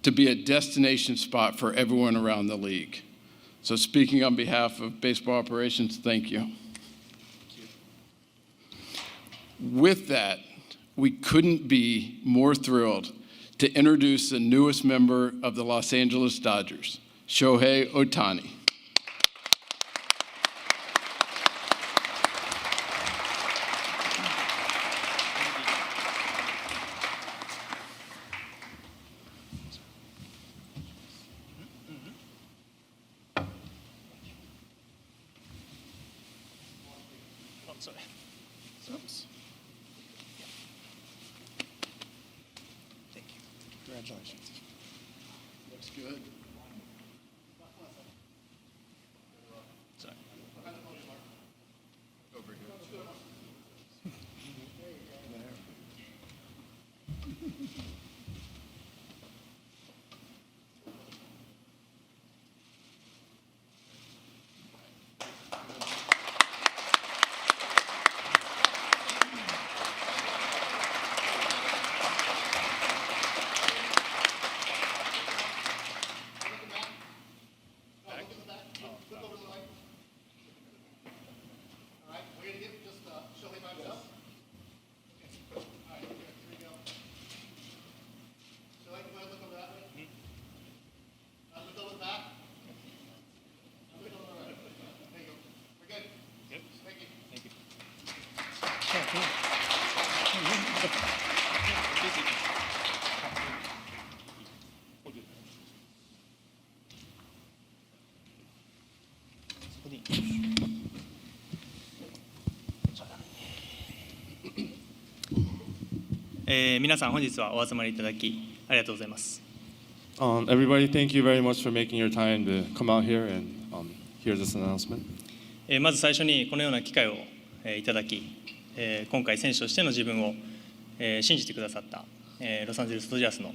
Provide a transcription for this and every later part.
to be a destination spot for everyone around the league. So speaking on behalf of baseball operations, thank you. With that, we couldn't be more thrilled to introduce the newest member of the Los Angeles Dodgers, Shohei Ohtani. Oops. Thank you. Congratulations. Looks good. Sorry. Over here. Sorry. 皆さん本日はお集まりいただきありがとうございます。Everybody, thank you very much for making your time to come out here and hear this announcement. まず最初にこのような機会をいただき、今回選手としての自分を信じてくださったロサンゼルスドジャースの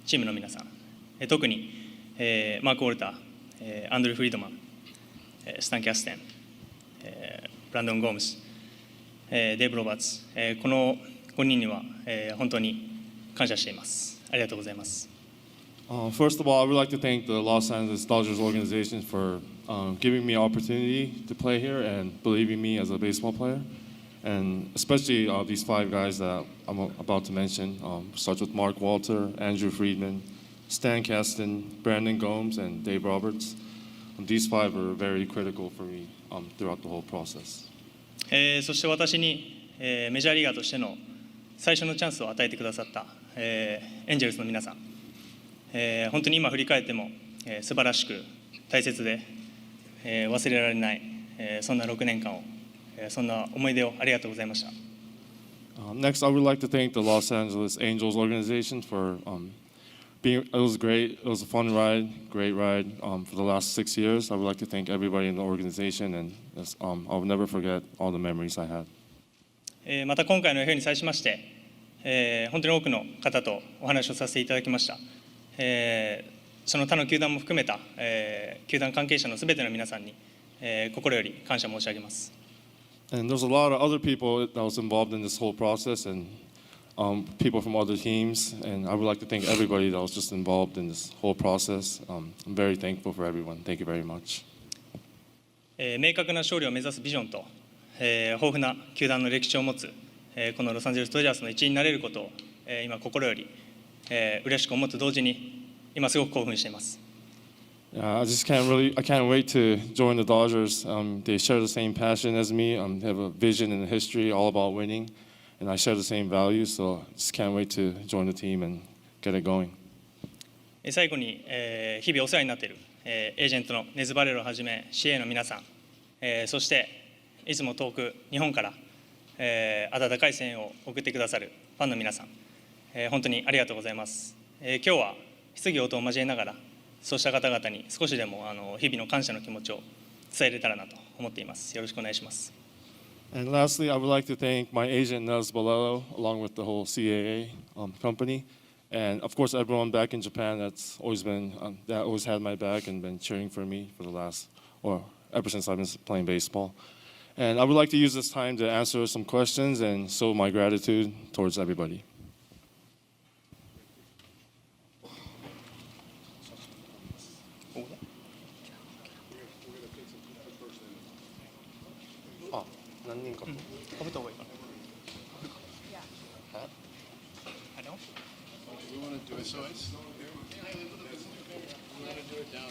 チームの皆さん、特にマーク・ウォルター、アンドリュー・フリードマン、スタン・キャステン、ブランドン・ゴームス、デーブ・ロバーツ、この5人には本当に感謝しています。ありがとうございます。First of all, I would like to thank the Los Angeles Dodgers organization for giving me an opportunity to play here and believing me as a baseball player. And especially these 5 guys that I'm about to mention, starts with Mark Walter, Andrew Friedman, Stan Kasten, Brandon Gomes, and Dave Roberts. These 5 were very critical for me throughout the whole process. そして私にメジャーリーガーとしての最初のチャンスを与えてくださったエンジェルスの皆さん、本当に今振り返っても素晴らしく大切で忘れられないそんな6年間をそんな思い出をありがとうございました。Next, I would like to thank the Los Angeles Angels organization for it was great. It was a fun ride, great ride for the last 6 years. I would like to thank everybody in the organization, and I'll never forget all the memories I had. また今回の FA に際しまして、本当に多くの方とお話をさせていただきました。その他の球団も含めた、球団関係者のすべての皆さんに、心より感謝申し上げます。And there's a lot of other people that was involved in this whole process, and people from other teams, and I would like to thank everybody that was just involved in this whole process. I'm very thankful for everyone. Thank you very much. 明確な勝利を目指すビジョンと、豊富な球団の歴史を持つ、このロサンゼルスドジャースの一員になれることを、今心より、嬉しく思って同時に今すごく興奮しています。I can't wait to join the Dodgers. They share the same passion as me. They have a vision and a history all about winning, and I share the same values. So I just can't wait to join the team and get it going. 最後に、日々お世話になっている、エージェントのネズバレロをはじめ CA の皆さん、そしていつも遠く日本から、温かい声援を送ってくださるファンの皆さん、本当にありがとうございます。今日は質疑応答を交えながらそうした方々に少しでも日々の感謝の気持ちを伝えれたらなと思っています。よろしくお願いします。And lastly, I would like to thank my agent Nels Balello, along with the whole CAA company, and of course everyone back in Japan that's always been that always had my back and been cheering for me for the last or ever since I've been playing baseball. And I would like to use this time to answer some questions and show my gratitude towards everybody. 何人かと。かぶった方がいいかな。I know. We want to do it so it's. We want to do it down.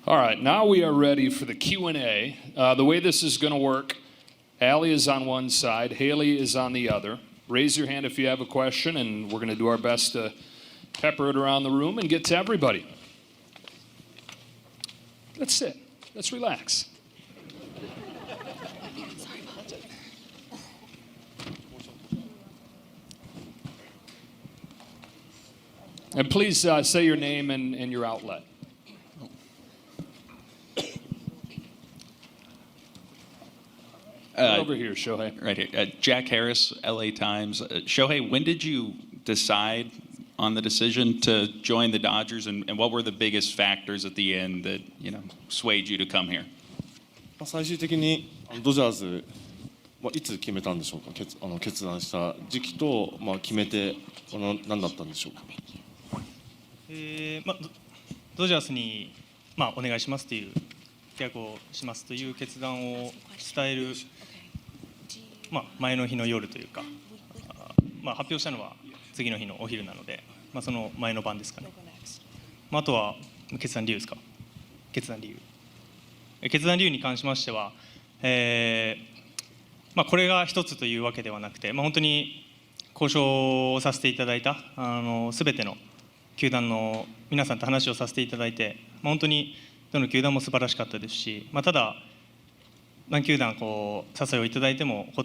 All right, now we are ready for the Q&A. The way this is going to work, Allie is on one side, Haley is on the other. Raise your hand if you have a question, and we're going to do our best to pepper it around the room and get to everybody. Let's sit. Let's relax. And please say your name and your outlet. Over here, Shohei. Right here. Jack Harris, LA Times. Shohei, when did you decide on the decision to join the Dodgers, and what were the biggest factors at the end that, swayed you to come here? 最終的にドジャーズいつ決めたんでしょうか。決断した時期と決めて何だったんでしょうか。ドジャースにお願いしますという契約をしますという決断を伝える前の日の夜というか、発表したのは次の日のお昼なので、その前の晩ですかね。あとは決断理由ですか。決断理由に関しましては、これが一つというわけではなくて、本当に交渉をさせていただいたすべての球団の皆さんと話をさせていただいて、本当にどの球団も素晴らしかったですし、ただ何球団お誘いをいただいてもイ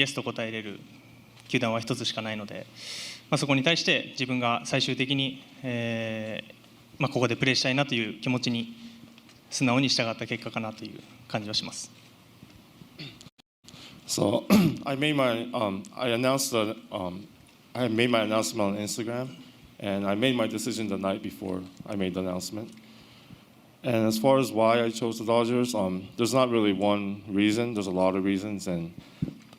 エスと答えれる球団は一つしかないので、そこに対して自分が最終的に、ここでプレーしたいなという気持ちに素直に従った結果かなという感じはします。So I made my I announced that I had made my announcement on Instagram, and I made my decision the night before I made the announcement. And as far as why I chose the Dodgers, there's not really one reason. There's a lot of reasons, and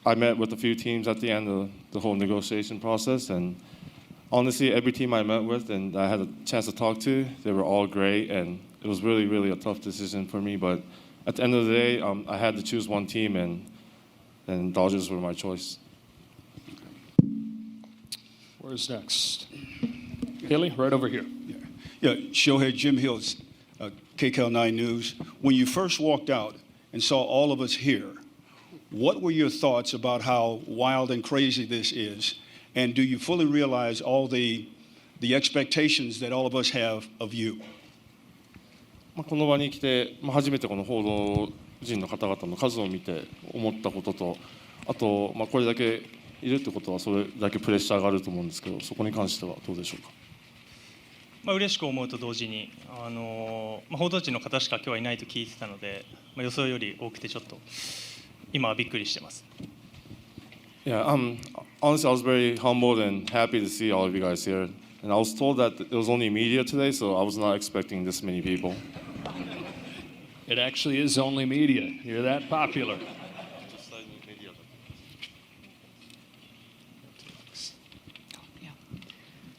I met with a few teams at the end of the whole negotiation process. And honestly, every team I met with and I had a chance to talk to, they were all great, and it was really, really a tough decision for me. But at the end of the day, I had to choose one team, and Dodgers were my choice. Where's next? Haley, right over here. Yeah, Shohei, Jim Hills, KCAL 9 News. When you first walked out and saw all of us here, what were your thoughts about how wild and crazy this is? And do you fully realize all the expectations that all of us have of you? この場に来て、初めてこの報道陣の方々の数を見て思ったことと、あと、これだけいるってことはそれだけプレッシャーがあると思うんですけど、そこに関してはどうでしょうか。嬉しく思うと同時に、報道陣の方しか今日はいないと聞いてたので、予想より多くてちょっと今はびっくりしてます。Yeah, honestly, I was very humbled and happy to see all of you guys here. And I was told that it was only media today, so I was not expecting this many people. It actually is only media. You're that popular.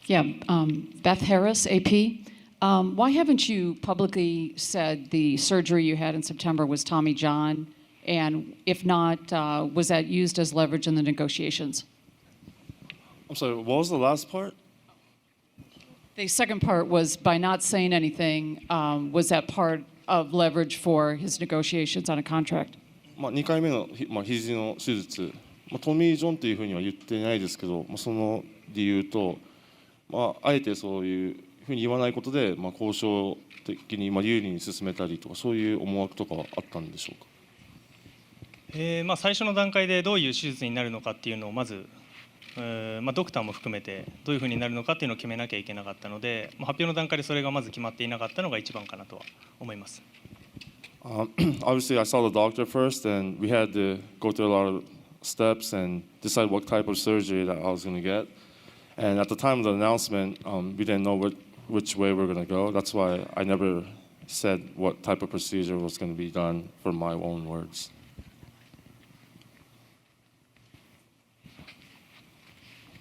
Yeah, Beth Harris, AP. Why haven't you publicly said the surgery you had in September was Tommy John? And if not, was that used as leverage in the negotiations? I'm sorry, what was the last part? The second part was by not saying anything, was that part of leverage for his negotiations on a contract? 2回目の肘の手術、トミー・ジョンというふうには言ってないですけど、その理由と、あえてそういうふうに言わないことで、交渉的に有利に進めたりとか、そういう思惑とかはあったんでしょうか。最初の段階でどういう手術になるのかっていうのをまず、ドクターも含めてどういうふうになるのかっていうのを決めなきゃいけなかったので、発表の段階でそれがまず決まっていなかったのが一番かなとは思います。Obviously, I saw the doctor first, and we had to go through a lot of steps and decide what type of surgery that I was going to get. And at the time of the announcement, we didn't know which way we were going to go. That's why I never said what type of procedure was going to be done from my own words.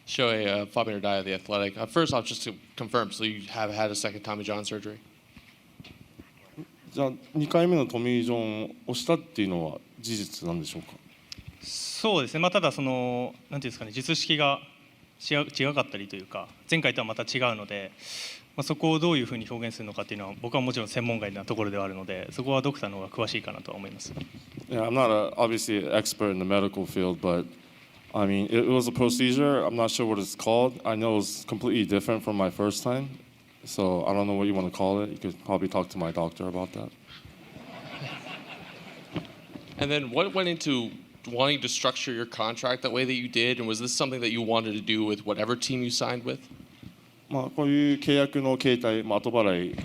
Shohei, Fabian Ardaya of The Athletic. First off, just to confirm, so you have had a second Tommy John surgery? じゃあ2回目のトミー・ジョンをしたっていうのは事実なんでしょうか。そうですね、ただなんていうんですかね、術式が違かったりというか、前回とはまた違うので、そこをどういうふうに表現するのかっていうのは僕はもちろん専門外なところではあるので、そこはドクターの方が詳しいかなとは思います。Yeah, I'm not obviously an expert in the medical field, but I mean, it was a procedure. I'm not sure what it's called. I know it's completely different from my first time. So I don't know what you want to call it. You could probably talk to my doctor about that. And then what went into wanting to structure your contract that way that you did? And was this something that you wanted to do with whatever team you signed with? こういう契約の形態、後払い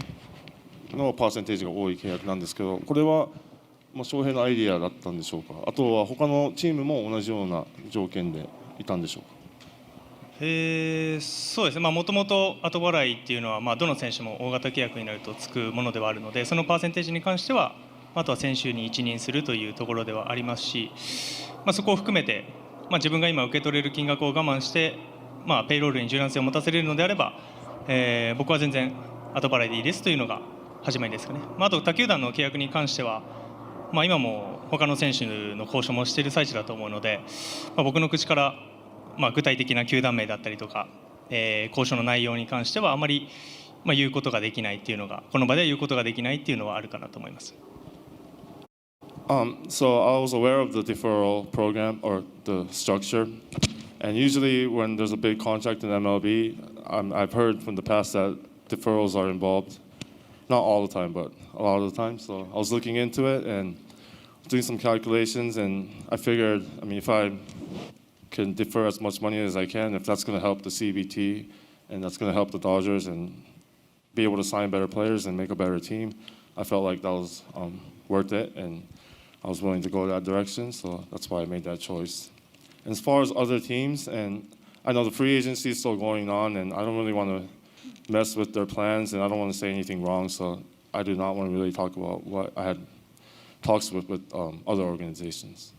のパーセンテージが多い契約なんですけど、これは翔平のアイディアだったんでしょうか。あとは他のチームも同じような条件でいたんでしょうか。そうですね、もともと後払いっていうのは、どの選手も大型契約になるとつくものではあるので、そのパーセンテージに関しては、あとは選手に一任するというところではありますし、そこを含めて、自分が今受け取れる金額を我慢して、ペイロールに柔軟性を持たせれるのであれば、僕は全然後払いでいいですというのが始まりですかね。あと他球団の契約に関しては、今も他の選手の交渉もしている最中だと思うので、僕の口から具体的な球団名だったりとか、交渉の内容に関してはあまり言うことができないっていうのが、この場では言うことができないっていうのはあるかなと思います。So I was aware of the deferral program or the structure, and usually when there's a big contract in MLB, I've heard from the past that deferrals are involved. Not all the time, but a lot of the time. So I was looking into it and doing some calculations, and I figured, if I can defer as much money as I can, if that's going to help the CBT and that's going to help the Dodgers and be able to sign better players and make a better team, I felt like that was worth it, and I was willing to go that direction, so that's why I made that choice. And as far as other teams, and I know the free agency is still going on, and I don't really want to mess with their plans, and I don't want to say anything wrong, so I do not want to really talk about what I had talks with other organizations.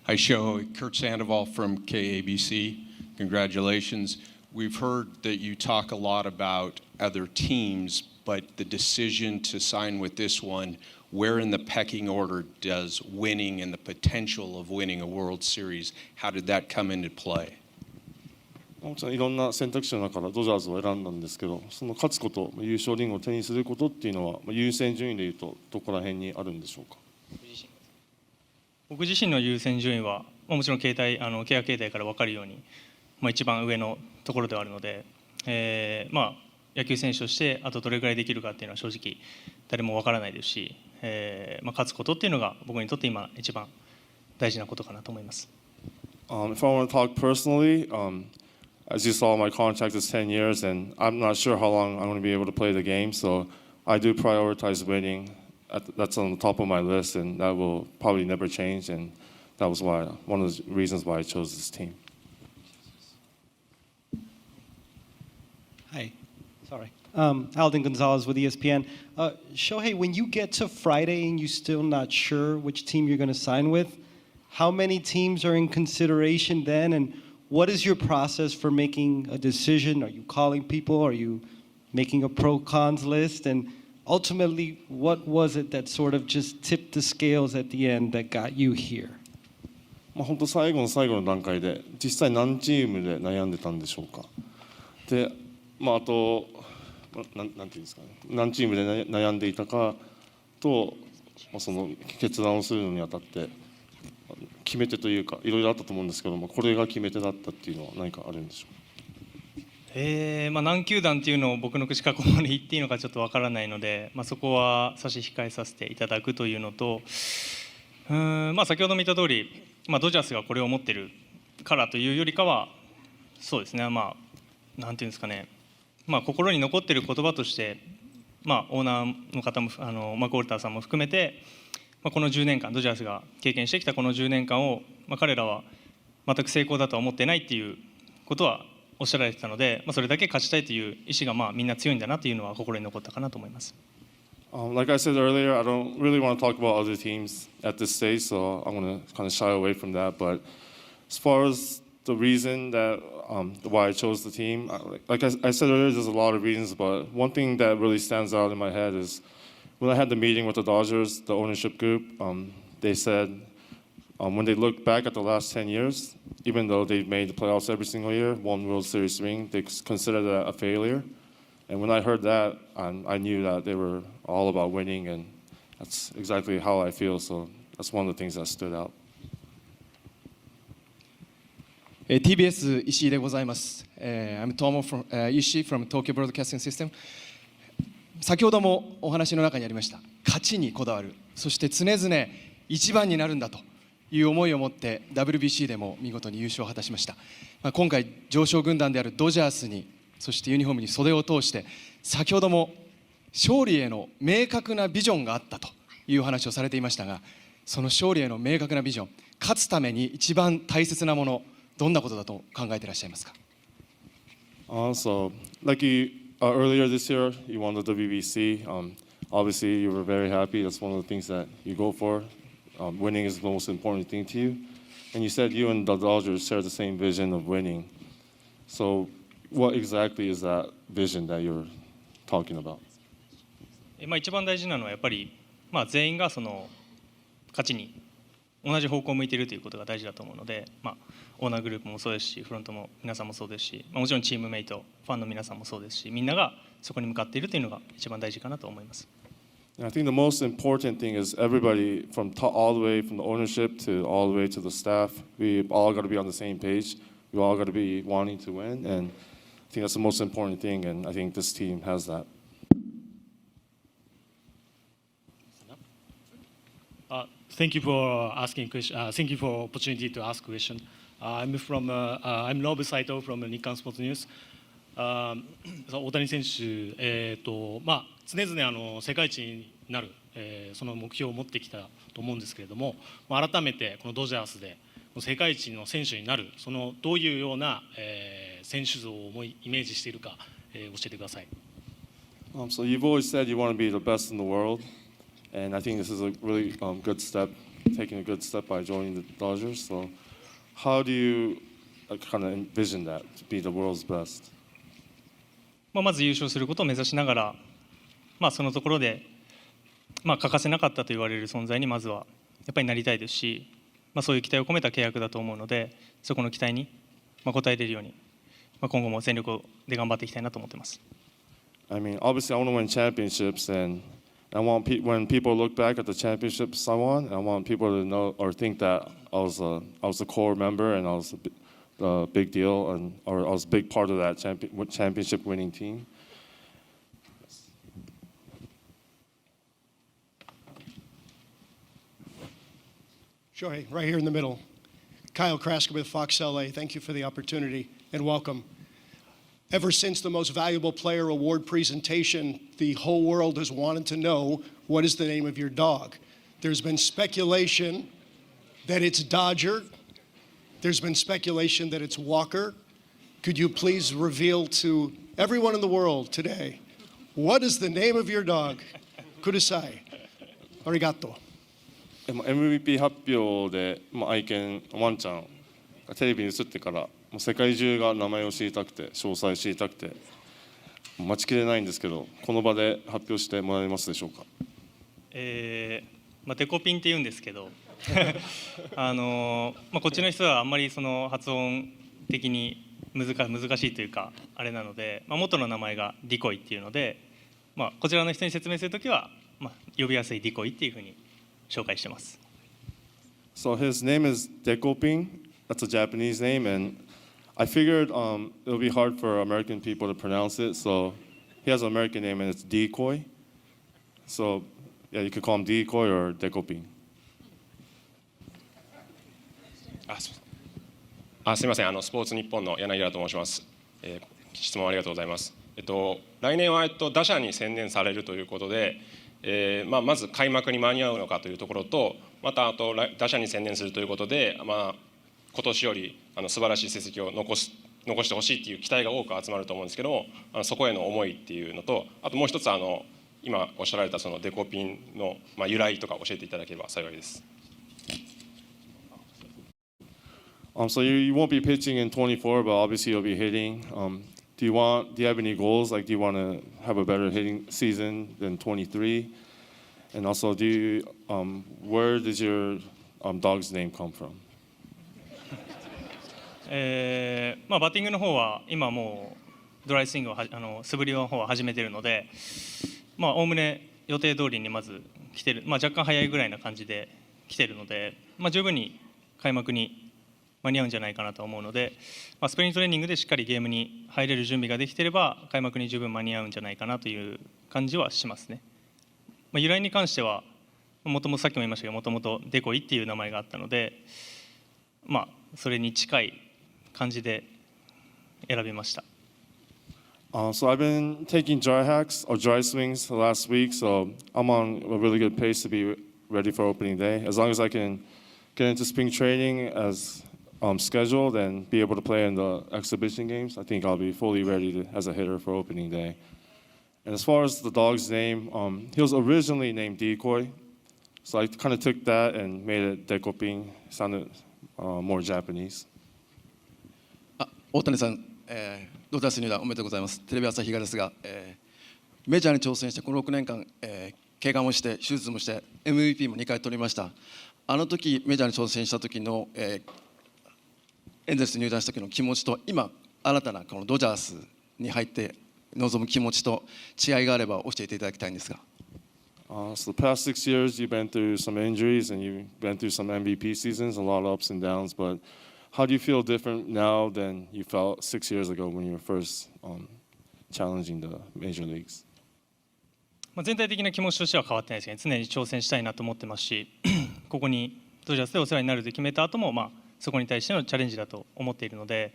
Hi, Shohei. Kurt Sandoval from KABC. Congratulations. We've heard that you talk a lot about other teams, but the decision to sign with this one, where in the pecking order does winning and the potential of winning a World Series, how did that come into play? もちろんいろんな選択肢の中からドジャースを選んだんですけど、その勝つこと、優勝リングを手にすることっていうのは、優先順位でいうとどこら辺にあるんでしょうか。僕自身の優先順位は、もちろん契約形態から分かるように、一番上のところではあるので、野球選手としてあとどれぐらいできるかっていうのは正直誰も分からないですし、勝つことっていうのが僕にとって今一番大事なことかなと思います。If I want to talk personally, as you saw, my contract is 10 years, and I'm not sure how long I'm going to be able to play the game. So I do prioritize winning. That's on the top of my list, and that will probably never change. And that was one of the reasons why I chose this team. Hi, sorry. Alden Gonzalez with ESPN. Shohei, when you get to Friday and you're still not sure which team you're going to sign with, how many teams are in consideration then? And what is your process for making a decision? Are you calling people? Are you making a pro-cons list? And ultimately, what was it that sort of just tipped the scales at the end that got you here? 本当最後の最後の段階で実際何チームで悩んでたんでしょうか。で、あとなんていうんですかね、何チームで悩んでいたかと、その決断をするのにあたって決め手というかいろいろあったと思うんですけども、これが決め手だったっていうのは何かあるんでしょうか。何球団っていうのを僕の口からここまで言っていいのかちょっとわからないので、そこは差し控えさせていただくというのと、先ほども言った通り、ドジャースがこれを持ってるからというよりかは、そうですね、なんていうんですかね、心に残ってる言葉として、オーナーの方もマクオルターさんも含めて、この10年間ドジャースが経験してきたこの10年間を、彼らは全く成功だとは思ってないっていうことはおっしゃられてたので、それだけ勝ちたいという意思がみんな強いんだなというのは心に残ったかなと思います。Like I said earlier, I don't really want to talk about other teams at this stage, so I'm going to kind of shy away from that. But as far as the reason that why I chose the team, like I said earlier, there's a lot of reasons, but one thing that really stands out in my head is when I had the meeting with the Dodgers, the ownership group, they said when they look back at the last 10 years, even though they've made the playoffs every single year, one World Series ring, they consider that a failure. And when I heard that, I knew that they were all about winning, and that's exactly how I feel. So that's one of the things that stood out. TBS 石井でございます。I'm Tomo from 石井 from Tokyo Broadcasting System。先ほどもお話の中にありました勝ちにこだわる、そして常々一番になるんだという思いを持って WBC でも見事に優勝を果たしました。今回常勝軍団であるドジャースに、そしてユニフォームに袖を通して先ほども勝利への明確なビジョンがあったという話をされていましたが、その勝利への明確なビジョン、勝つために一番大切なもの、どんなことだと考えていらっしゃいますか。So, like earlier this year, you won the WBC. Obviously, you were very happy. That's one of the things that you go for. Winning is the most important thing to you. And you said you and the Dodgers share the same vision of winning. So, what exactly is that vision that you're talking about? 一番大事なのはやっぱり、全員がその勝ちに同じ方向を向いているということが大事だと思うので、オーナーグループもそうですし、フロントも皆さんもそうですし、もちろんチームメイト、ファンの皆さんもそうですし、みんながそこに向かっているというのが一番大事かなと思います。I think the most important thing is everybody from all the way from the ownership to all the way to the staff, we all got to be on the same page. We all got to be wanting to win, and I think that's the most important thing, and I think this team has that. Thank you for asking question. Thank you for opportunity to ask question. I'm Nobu Saito from Nikkan Sports News. 大谷選手、常々世界一になる、その目標を持ってきたと思うんですけれども、改めてこのドジャースで世界一の選手になる、そのどういうような、選手像をイメージしているか、教えてください。So you've always said you want to be the best in the world, and I think this is a really good step, taking a good step by joining the Dodgers. So how do you kind of envision that to be the world's best? まず優勝することを目指しながら、そのところで、欠かせなかったと言われる存在にまずはやっぱりなりたいですし、そういう期待を込めた契約だと思うので、そこの期待に応えれるように、今後も全力で頑張っていきたいなと思っています。I mean, obviously, I want to win championships, and I want when people look back at the championships I won, I want people to know or think that I was a core member and I was a big deal, or I was a big part of that championship winning team. Shohei, right here in the middle. Kyle Krasker with Fox LA. Thank you for the opportunity and welcome. Ever since the Most Valuable Player Award presentation, the whole world has wanted to know what is the name of your dog. There's been speculation that it's Dodger. There's been speculation that it's Walker. Could you please reveal to everyone in the world today, what is the name of your dog? Kudasai. Arigato. MVP 発表で、愛犬ワンちゃんがテレビに映ってからもう世界中が名前を知りたくて詳細知りたくて待ちきれないんですけど、この場で発表してもらえますでしょうか。デコピンって言うんですけどこっちの人はあんまりその発音的に難しいというかあれなので、元の名前がディコイっていうので、こちらの人に説明するときは、呼びやすいディコイっていうふうに紹介してます。So his name is Dekoping. That's a Japanese name, and I figured it'll be hard for American people to pronounce it. So he has an American name, and it's Decoy. So yeah, you could call him Decoy or Dekoping. すみません、スポーツ日本の柳原と申します。質問ありがとうございます。来年は打者に専念されるということで、まず開幕に間に合うのかというところと、また打者に専念するということで、今年より素晴らしい成績を残してほしいという期待が多く集まると思うんですけども、そこへの思いっていうのと、あともう一つ今おっしゃられたそのデコピンの由来とか教えていただければ幸いです。So you won't be pitching in 24, but obviously you'll be hitting. Do you have any goals? Like, do you want to have a better hitting season than 23? And also, where does your dog's name come from? バッティングの方は今もうドライスイングを素振りの方は始めているので、おおむね予定通りにまず来てる、若干早いぐらいな感じで来てるので、十分に開幕に間に合うんじゃないかなと思うので、スプリングトレーニングでしっかりゲームに入れる準備ができていれば開幕に十分間に合うんじゃないかなという感じはしますね。由来に関してはもともとさっきも言いましたが、もともとデコイっていう名前があったので、それに近い感じで選びました。So I've been taking dry hacks or dry swings the last week, so I'm on a really good pace to be ready for opening day. As long as I can get into spring training as scheduled and be able to play in the exhibition games, I think I'll be fully ready as a hitter for opening day. And as far as the dog's name, he was originally named Decoy, so I kind of took that and made it Dekoping. Sounded more Japanese. 大谷さん、ドジャース入団おめでとうございます。テレビ朝日がですが、メジャーに挑戦してこの6年間、怪我もして手術もして MVP も2回取りました。あの時メジャーに挑戦した時の、エンゼルスに入団した時の気持ちと今新たなこのドジャースに入って臨む気持ちと違いがあれば教えていただきたいんですが。So the past 6 years you've been through some injuries and you've been through some MVP seasons, a lot of ups and downs, but how do you feel different now than you felt 6 years ago when you were first challenging the major leagues? 全体的な気持ちとしては変わってないですね。常に挑戦したいなと思ってますし、ここにドジャースでお世話になると決めた後も、そこに対してのチャレンジだと思っているので、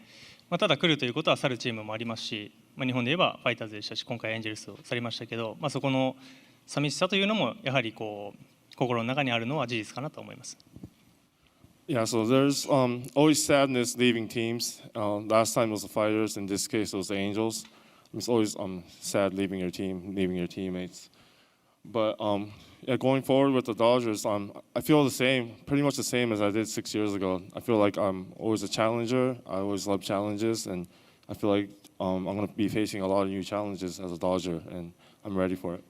ただ来るということは去るチームもありますし、日本で言えばファイターズでしたし、今回エンジェルスを去りましたけど、そこの寂しさというのもやはり心の中にあるのは事実かなと思います。Yeah, so there's always sadness leaving teams. Last time it was the Fighters, in this case it was the Angels. It's always sad leaving your team, leaving your teammates. But yeah, going forward with the Dodgers, I feel the same, pretty much the same as I did 6 years ago. I feel like I'm always a challenger. I always love challenges, and I feel like I'm going to be facing a lot of new challenges as a Dodger, and I'm ready for it.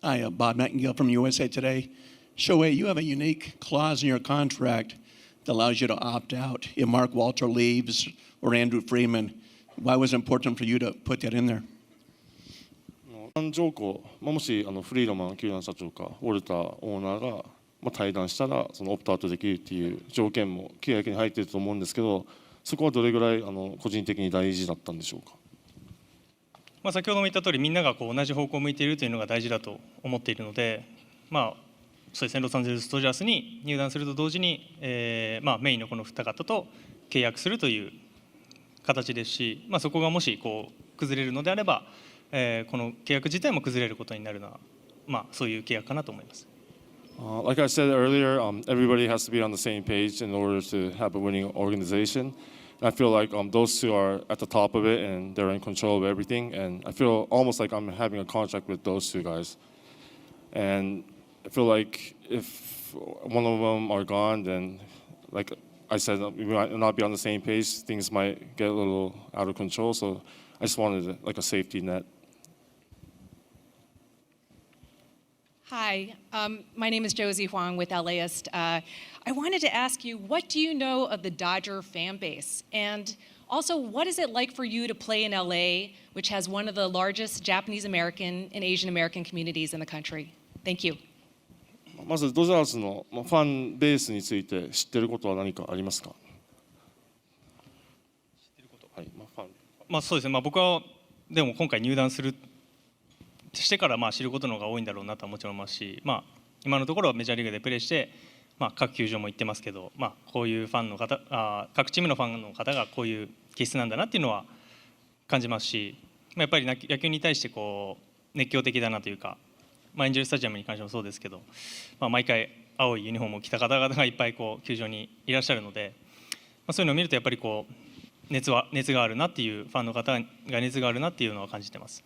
Hi, Bob Nightingale from USA Today. Shohei, you have a unique clause in your contract that allows you to opt out if Mark Walter leaves or Andrew Freeman. Why was it important for you to put that in there? 条項、もしフリードマン球団社長かウォルターオーナーが退団したらそのオプトアウトできるっていう条件も契約に入っていると思うんですけど、そこはどれぐらい個人的に大事だったんでしょうか。先ほども言った通りみんながこう同じ方向を向いているというのが大事だと思っているので、そうですね、ロサンゼルスドジャースに入団すると同時に、メインのこの二方と契約するという形ですし、そこがもしこう崩れるのであれば、この契約自体も崩れることになるのは、そういう契約かなと思います。Like I said earlier, everybody has to be on the same page in order to have a winning organization. I feel like those two are at the top of it and they're in control of everything. And I feel almost like I'm having a contract with those two guys. And I feel like if one of them are gone, then like I said, we might not be on the same page. Things might get a little out of control. So I just wanted like a safety net. Hi, my name is Josie Huang with LAist. I wanted to ask you, what do you know of the Dodger fan base? And also, what is it like for you to play in LA, which has one of the largest Japanese American and Asian American communities in the country? Thank you. まずドジャースのファンベースについて知っていることは何かありますか？そうですね、僕はでも今回入団してから知ることの方が多いんだろうなとはもちろん思いますし、今のところはメジャーリーグでプレーして、各球場も行ってますけど、こういうファンの方、各チームのファンの方がこういう気質なんだなっていうのは感じますし、やっぱり野球に対してこう熱狂的だなというか、エンジェルスタジアムに関してもそうですけど、毎回青いユニフォームを着た方々がいっぱいこう球場にいらっしゃるので、そういうのを見るとやっぱりこう熱があるなっていう、ファンの方が熱があるなっていうのは感じてます。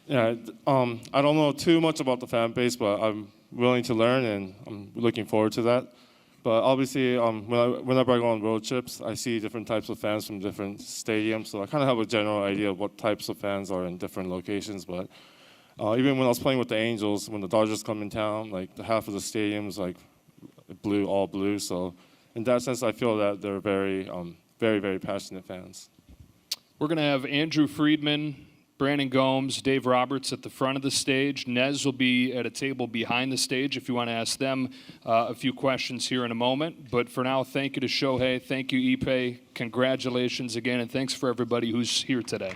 Yeah, I don't know too much about the fan base, but I'm willing to learn and I'm looking forward to that. But obviously, whenever I go on road trips, I see different types of fans from different stadiums, so I kind of have a general idea of what types of fans are in different locations. But even when I was playing with the Angels, when the Dodgers come in town, like the half of the stadium's like blue, all blue. So in that sense, I feel that they're very, very passionate fans. We're going to have Andrew Friedman, Brandon Gomes, Dave Roberts at the front of the stage. Nez will be at a table behind the stage if you want to ask them a few questions here in a moment. But for now, thank you to Shohei. Thank you, Ippei. Congratulations again, and thanks for everybody who's here today.